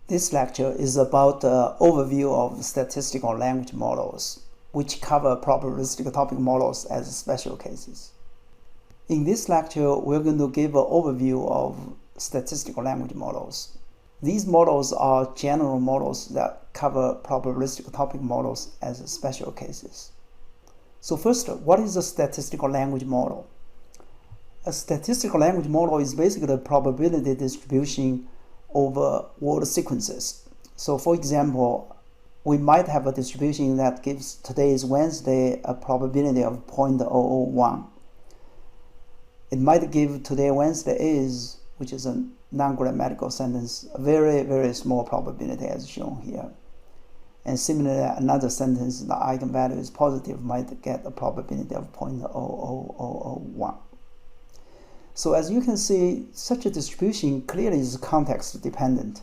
This lecture is about the overview of statistical language models, which cover probabilistic topic models as special cases. In this lecture, we're going to give an overview of statistical language models. These models are general models that cover probabilistic topic models as special cases. So first, what is a statistical language model? A statistical language model is basically a probability distribution over word sequences. So for example, we might have a distribution that gives today is Wednesday a probability of 0.001. It might give today Wednesday is, which is a non-grammatical sentence, a very, very small probability as shown here. And similarly, another sentence, the eigenvalue is positive, might get a probability of 0.00001. So as you can see, such a distribution clearly is context dependent.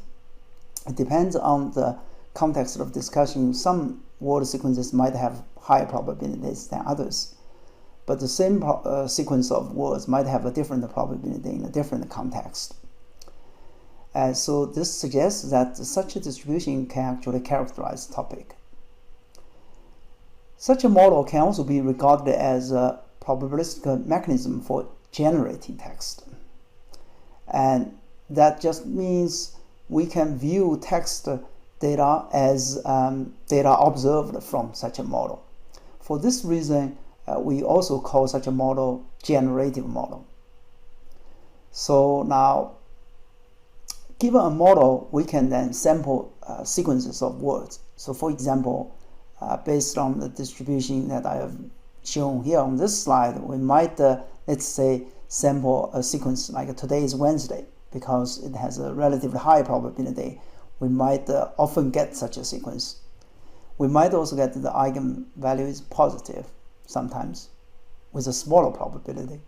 It depends on the context of discussion. Some word sequences might have higher probabilities than others, but the same sequence of words might have a different probability in a different context. And so this suggests that such a distribution can actually characterize topic. Such a model can also be regarded as a probabilistic mechanism for generating text. And that just means we can view text data as data observed from such a model. For this reason, we also call such a model generative model. So now, given a model, we can then sample sequences of words. So for example, based on the distribution that I have shown here on this slide, we might, let's say, sample a sequence like today is Wednesday, because it has a relatively high probability. We might often get such a sequence. We might also get the eigenvalue is positive sometimes with a smaller probability.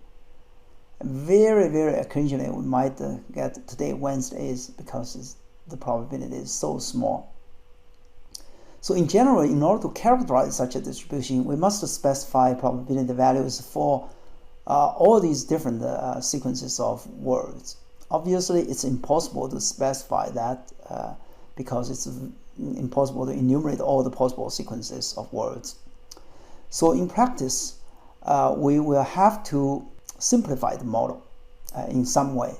Very, very occasionally we might get today Wednesday is, because the probability is so small. So in general, in order to characterize such a distribution, we must specify probability values for all these different sequences of words. Obviously, it's impossible to specify that because it's impossible to enumerate all the possible sequences of words. So in practice, we will have to simplify the model in some way.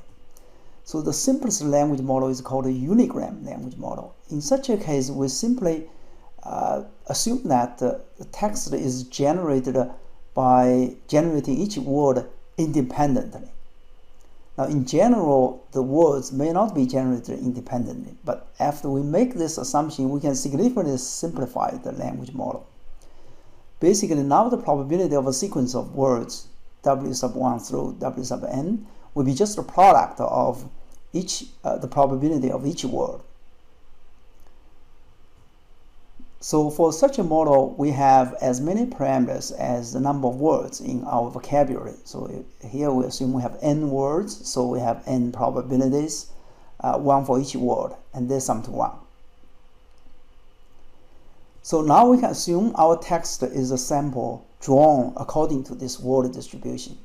So the simplest language model is called a unigram language model. In such a case, we simply assume that the text is generated by generating each word independently. Now, in general, the words may not be generated independently, but after we make this assumption, we can significantly simplify the language model. Basically, now the probability of a sequence of words, W sub 1 through W sub n, will be just a product of the probability of each word. So for such a model, we have as many parameters as the number of words in our vocabulary. So here we assume we have n words, so we have n probabilities, one for each word, and they sum to 1. So now we can assume our text is a sample drawn according to this word distribution.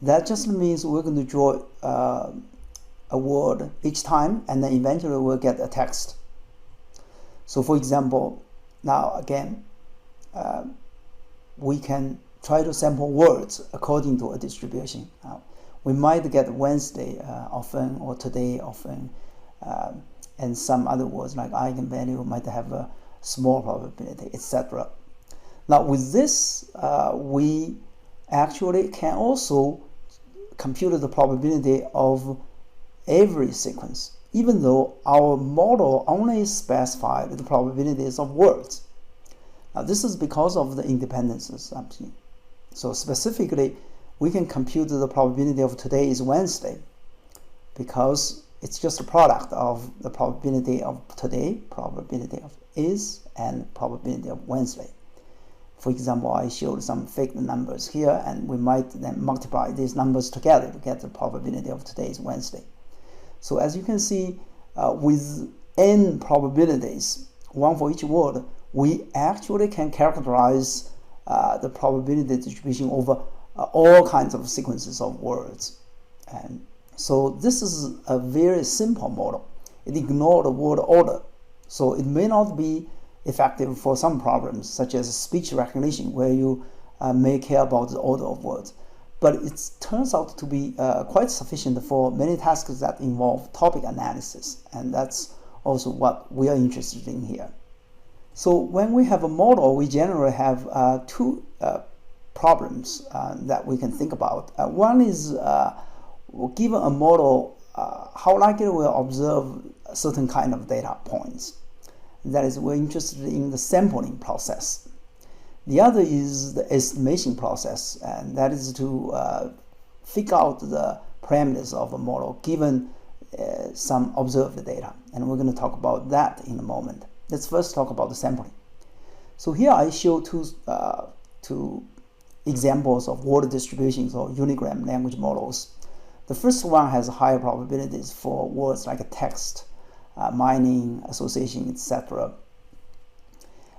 That just means we're going to draw a word each time, and then eventually we'll get a text. So for example, now again, we can try to sample words according to a distribution. We might get Wednesday often, or today often, and some other words like eigenvalue might have a small probability, etc. Now with this, we actually can also compute the probability of every sequence, even though our model only specified the probabilities of words. Now this is because of the independence assumption. So specifically, we can compute the probability of today is Wednesday, because it's just a product of the probability of today, probability of is, and probability of Wednesday. For example, I showed some fake numbers here, and we might then multiply these numbers together to get the probability of today is Wednesday. So as you can see, with n probabilities, one for each word, we actually can characterize the probability distribution over all kinds of sequences of words. And so this is a very simple model. it ignores the word order. So it may not be effective for some problems, such as speech recognition, where you may care about the order of words. But it turns out to be quite sufficient for many tasks that involve topic analysis, and that's also what we are interested in here. So when we have a model, we generally have two problems that we can think about. One is, given a model, how likely we'll observe a certain kind of data points. That is, we're interested in the sampling process. The other is the estimation process, and that is to figure out the parameters of a model given some observed data. And we're going to talk about that in a moment. Let's first talk about the sampling. So here I show two examples of word distributions or unigram language models. The first one has higher probabilities for words like text, mining, association, etc.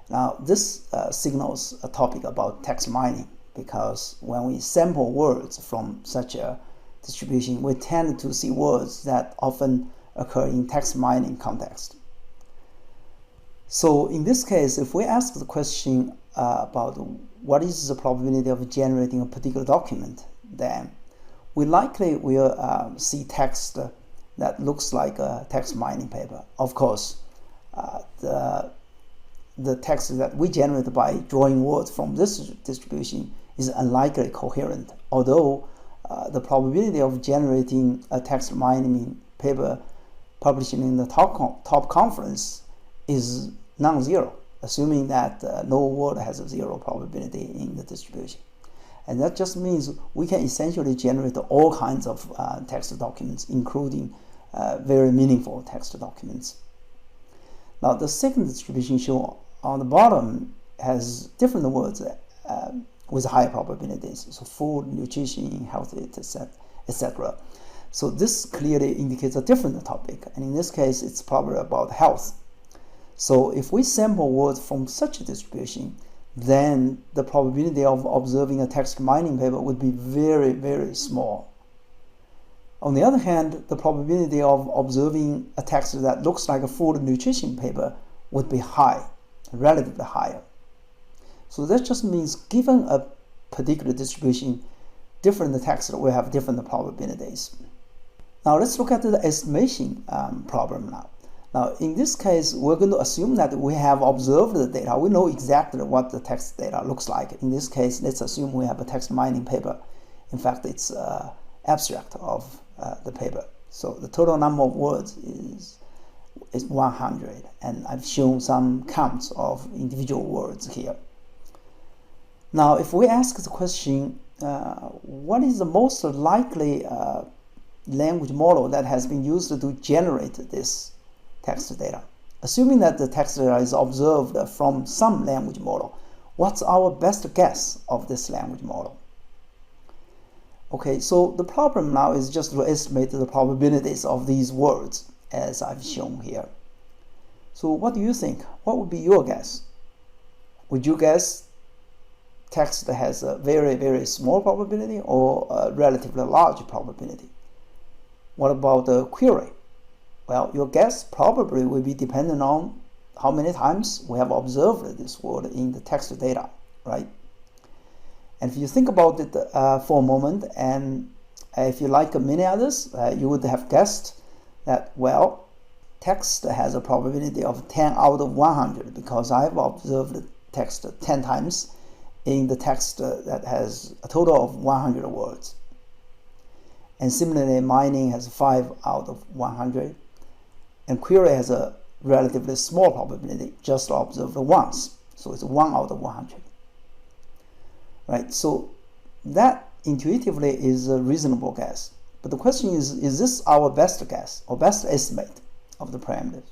Now this signals a topic about text mining, because when we sample words from such a distribution, we tend to see words that often occur in text mining context. So in this case, if we ask the question about what is the probability of generating a particular document, then we likely will see text that looks like a text mining paper. Of course, the text that we generate by drawing words from this distribution is unlikely coherent, although the probability of generating a text mining paper published in the top conference is non-zero, assuming that no word has a zero probability in the distribution. And that just means we can essentially generate all kinds of text documents, including very meaningful text documents. Now the second distribution shown on the bottom has different words with high probabilities, so food, nutrition, health, etc. So this clearly indicates a different topic, and in this case it's probably about health. So if we sample words from such a distribution, then the probability of observing a text mining paper would be very, very small. On the other hand, the probability of observing a text that looks like a food nutrition paper would be high, relatively higher. So that just means given a particular distribution, different texts will have different probabilities. Now let's look at the estimation problem now. Now, in this case, we're going to assume that we have observed the data. We know exactly what the text data looks like. In this case, let's assume we have a text mining paper. In fact, it's abstract of the paper. So the total number of words is 100, and I've shown some counts of individual words here. Now, if we ask the question, what is the most likely language model that has been used to generate this text data? Assuming that the text data is observed from some language model, what's our best guess of this language model? Okay, so the problem now is just to estimate the probabilities of these words, as I've shown here. So what do you think? What would be your guess? Would you guess text that has a very, very small probability or a relatively large probability? What about the query? Well, your guess probably will be dependent on how many times we have observed this word in the text data, right? And if you think about it for a moment, and if you like many others, you would have guessed that, well, text has a probability of 10 out of 100 because I've observed text 10 times in the text that has a total of 100 words. And similarly, mining has 5 out of 100. And query has a relatively small probability, just observed once. So it's 1 out of 100. Right? So that intuitively is a reasonable guess. But the question is this our best guess or best estimate of the parameters?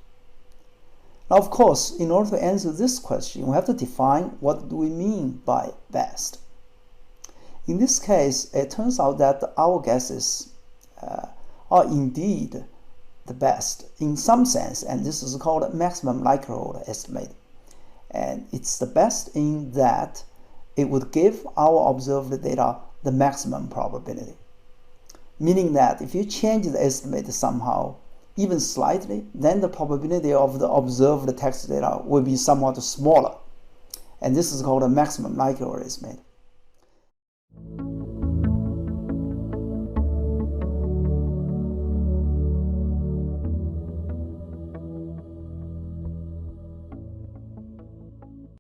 Now, of course, in order to answer this question, we have to define what do we mean by best. In this case, it turns out that our guesses are indeed the best in some sense, and this is called maximum likelihood estimate. And it's the best in that it would give our observed data the maximum probability. Meaning that if you change the estimate somehow, even slightly, then the probability of the observed text data will be somewhat smaller. And this is called a maximum likelihood estimate.